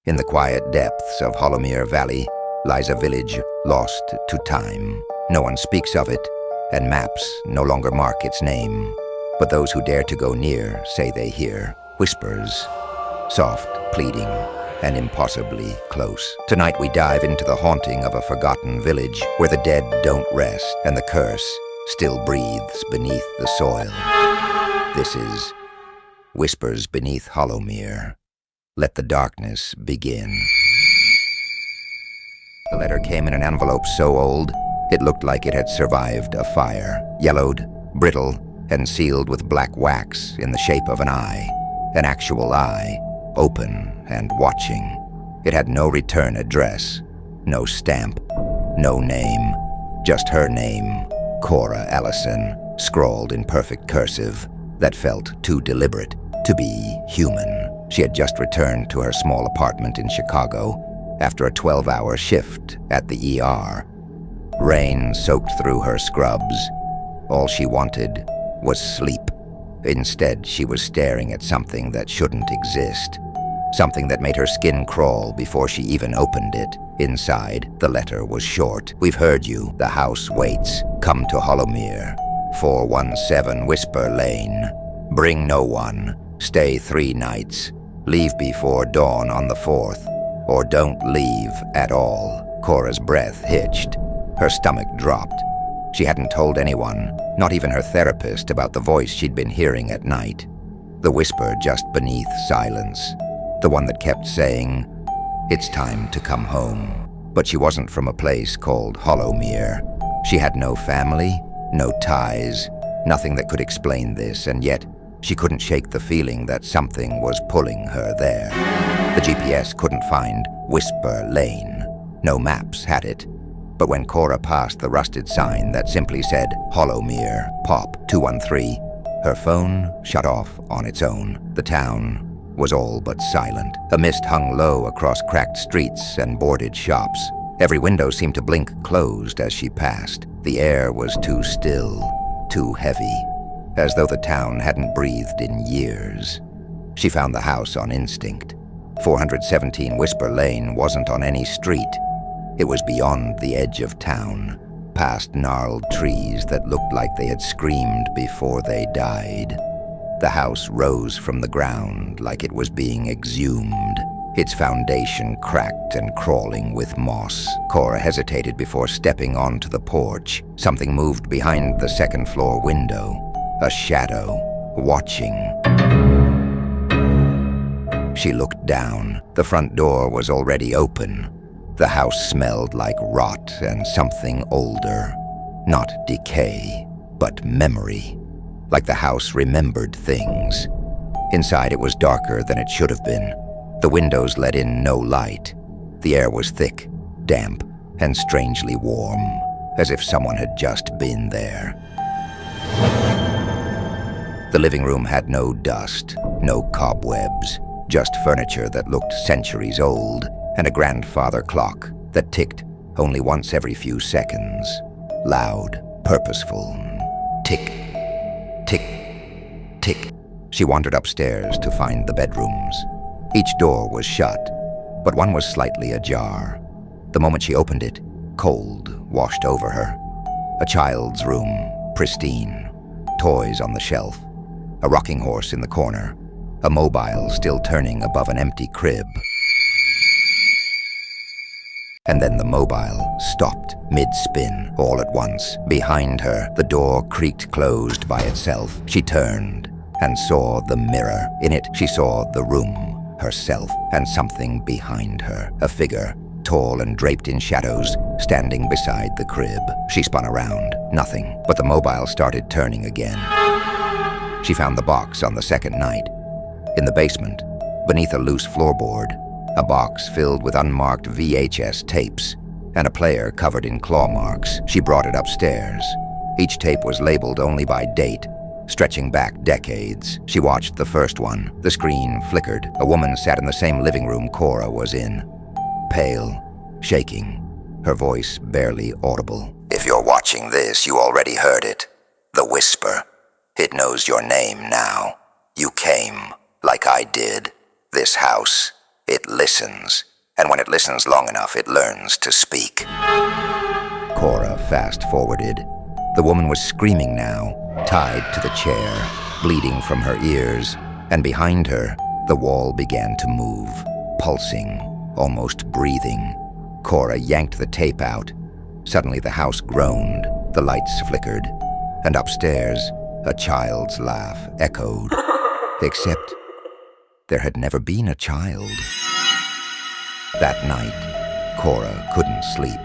In the quiet depths of Hollowmere Valley lies a village lost to time. No one speaks of it, and maps no longer mark its name. But those who dare to go near say they hear whispers, soft, pleading, and impossibly close. Tonight we dive into the haunting of a forgotten village where the dead don't rest and the curse still breathes beneath the soil. This is Whispers Beneath Hollowmere. Let the darkness begin. The letter came in an envelope so old, it looked like it had survived a fire. Yellowed, brittle, and sealed with black wax in the shape of an eye. An actual eye, open and watching. It had no return address, no stamp, no name. Just her name, Cora Allison, scrawled in perfect cursive that felt too deliberate to be human. She had just returned to her small apartment in Chicago after a 12-hour shift at the ER. Rain soaked through her scrubs. All she wanted was sleep. Instead, she was staring at something that shouldn't exist. Something that made her skin crawl before she even opened it. Inside, the letter was short. "We've heard you. The house waits. Come to Hollowmere. 417 Whisper Lane. Bring no one. Stay 3 nights. Leave before dawn on the 4th. Or don't leave at all." Cora's breath hitched. Her stomach dropped. She hadn't told anyone, not even her therapist, about the voice she'd been hearing at night. The whisper just beneath silence. The one that kept saying, "It's time to come home." But she wasn't from a place called Hollowmere. She had no family, no ties, nothing that could explain this, and yet she couldn't shake the feeling that something was pulling her there. The GPS couldn't find Whisper Lane. No maps had it. But when Cora passed the rusted sign that simply said Hollowmere, Pop 213, her phone shut off on its own. The town was all but silent. A mist hung low across cracked streets and boarded shops. Every window seemed to blink closed as she passed. The air was too still, too heavy, as though the town hadn't breathed in years. She found the house on instinct. 417 Whisper Lane wasn't on any street. It was beyond the edge of town, past gnarled trees that looked like they had screamed before they died. The house rose from the ground like it was being exhumed, its foundation cracked and crawling with moss. Cora hesitated before stepping onto the porch. Something moved behind the second-floor window. A shadow, watching. She looked down. The front door was already open. The house smelled like rot and something older. Not decay, but memory. Like the house remembered things. Inside it was darker than it should have been. The windows let in no light. The air was thick, damp, and strangely warm, as if someone had just been there. The living room had no dust, no cobwebs, just furniture that looked centuries old, and a grandfather clock that ticked only once every few seconds. Loud, purposeful. Tick, tick, tick. She wandered upstairs to find the bedrooms. Each door was shut, but one was slightly ajar. The moment she opened it, cold washed over her. A child's room, pristine. Toys on the shelf. A rocking horse in the corner. A mobile still turning above an empty crib. And then the mobile stopped mid-spin all at once. Behind her, the door creaked closed by itself. She turned and saw the mirror. In it, she saw the room, herself, and something behind her. A figure, tall and draped in shadows, standing beside the crib. She spun around. Nothing. But the mobile started turning again. She found the box on the second night. In the basement, beneath a loose floorboard, a box filled with unmarked VHS tapes and a player covered in claw marks. She brought it upstairs. Each tape was labeled only by date, stretching back decades. She watched the first one. The screen flickered. A woman sat in the same living room Cora was in. Pale, shaking, her voice barely audible. "If you're watching this, you already heard it. The whisper. It knows your name now. You came, like I did. This house. It listens, and when it listens long enough, it learns to speak. Cora fast-forwarded. The woman was screaming now, tied to the chair, bleeding from her ears, and behind her, the wall began to move, pulsing, almost breathing. Cora yanked the tape out. Suddenly the house groaned, the lights flickered, and upstairs, a child's laugh echoed. Except there had never been a child. That night, Cora couldn't sleep.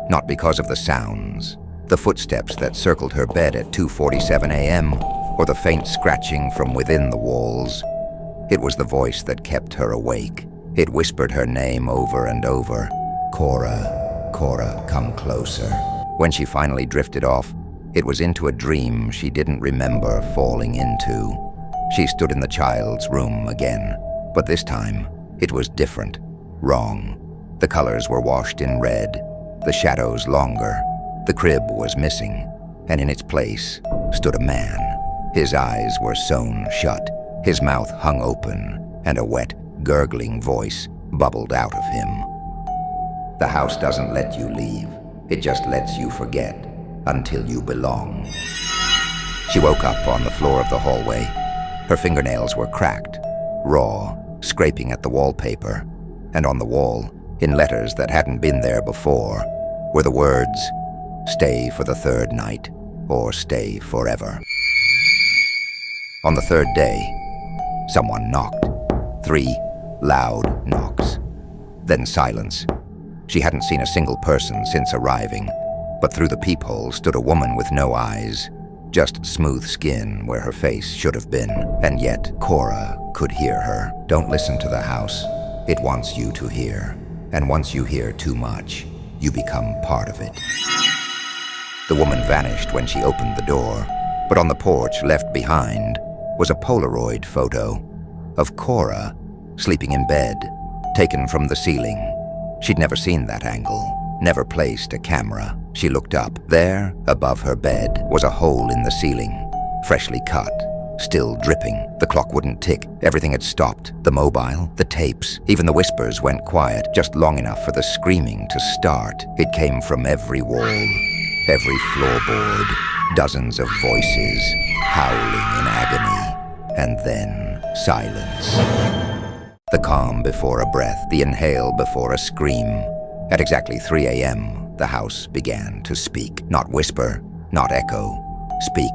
Not because of the sounds, the footsteps that circled her bed at 2:47 a.m., or the faint scratching from within the walls. It was the voice that kept her awake. It whispered her name over and over. Cora, Cora, come closer. When she finally drifted off, it was into a dream she didn't remember falling into. She stood in the child's room again, but this time, it was different, wrong. The colors were washed in red, the shadows longer. The crib was missing, and in its place stood a man. His eyes were sewn shut, his mouth hung open, and a wet, gurgling voice bubbled out of him. The house doesn't let you leave. It just lets you forget until you belong. She woke up on the floor of the hallway. Her fingernails were cracked, raw, scraping at the wallpaper, and on the wall, in letters that hadn't been there before, were the words, "Stay for the third night, or stay forever." On the third day, someone knocked. 3 loud knocks. Then silence. She hadn't seen a single person since arriving, but through the peephole stood a woman with no eyes, just smooth skin where her face should have been, and yet Cora could hear her. Don't listen to the house. It wants you to hear, and once you hear too much, you become part of it. The woman vanished when she opened the door, but on the porch left behind was a Polaroid photo of Cora sleeping in bed, taken from the ceiling. She'd never seen that angle, never placed a camera. She looked up. There, above her bed, was a hole in the ceiling, freshly cut, still dripping. The clock wouldn't tick. Everything had stopped. The mobile, the tapes, even the whispers went quiet, just long enough for the screaming to start. It came from every wall, every floorboard, dozens of voices, howling in agony. And then silence. The calm before a breath, the inhale before a scream. At exactly 3 a.m., the house began to speak. Not whisper, not echo. Speak.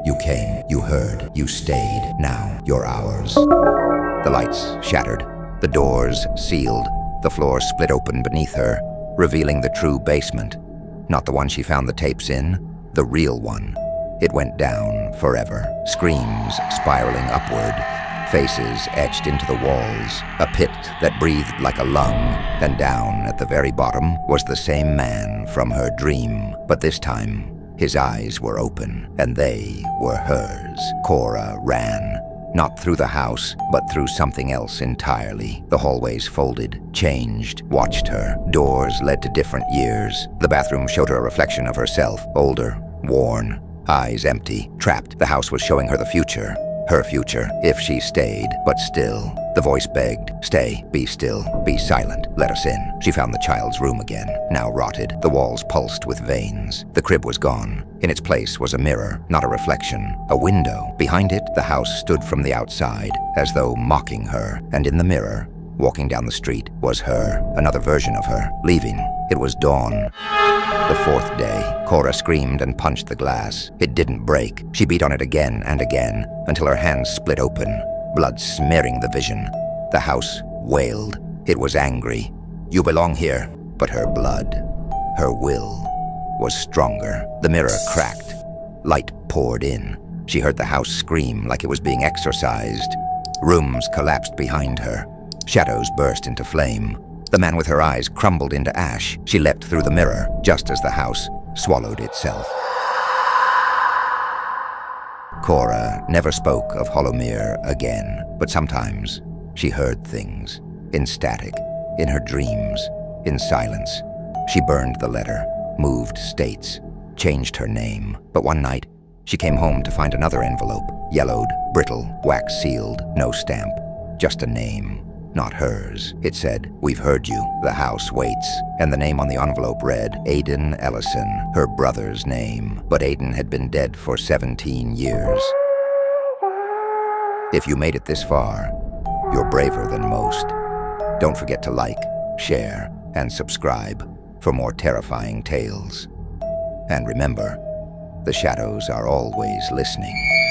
You came, you heard, you stayed. Now you're ours. The lights shattered, the doors sealed, the floor split open beneath her, revealing the true basement. Not the one she found the tapes in, the real one. It went down forever. Screams spiraling upward. Faces etched into the walls. A pit that breathed like a lung. And down at the very bottom was the same man from her dream. But this time, his eyes were open, and they were hers. Cora ran. Not through the house, but through something else entirely. The hallways folded, changed, watched her. Doors led to different years. The bathroom showed her a reflection of herself, older, worn, eyes empty, trapped. The house was showing her the future. Her future, if she stayed, but still. The voice begged, "Stay, be still, be silent, let us in." She found the child's room again, now rotted. The walls pulsed with veins. The crib was gone. In its place was a mirror, not a reflection, a window. Behind it, the house stood from the outside, as though mocking her. And in the mirror, walking down the street, was her, another version of her, leaving. It was dawn. The fourth day, Cora screamed and punched the glass. It didn't break. She beat on it again and again, until her hands split open, blood smearing the vision. The house wailed. It was angry. You belong here. But her blood, her will, was stronger. The mirror cracked. Light poured in. She heard the house scream like it was being exorcised. Rooms collapsed behind her. Shadows burst into flame. The man with her eyes crumbled into ash. She leapt through the mirror, just as the house swallowed itself. Cora never spoke of Hollowmere again, but sometimes she heard things, in static, in her dreams, in silence. She burned the letter, moved states, changed her name. But one night, she came home to find another envelope, yellowed, brittle, wax-sealed, no stamp, just a name. not hers. It said, "We've heard you. The house waits." And the name on the envelope read, Aidan Ellison, her brother's name. But Aidan had been dead for 17 years. If you made it this far, you're braver than most. Don't forget to like, share, and subscribe for more terrifying tales. And remember, the shadows are always listening.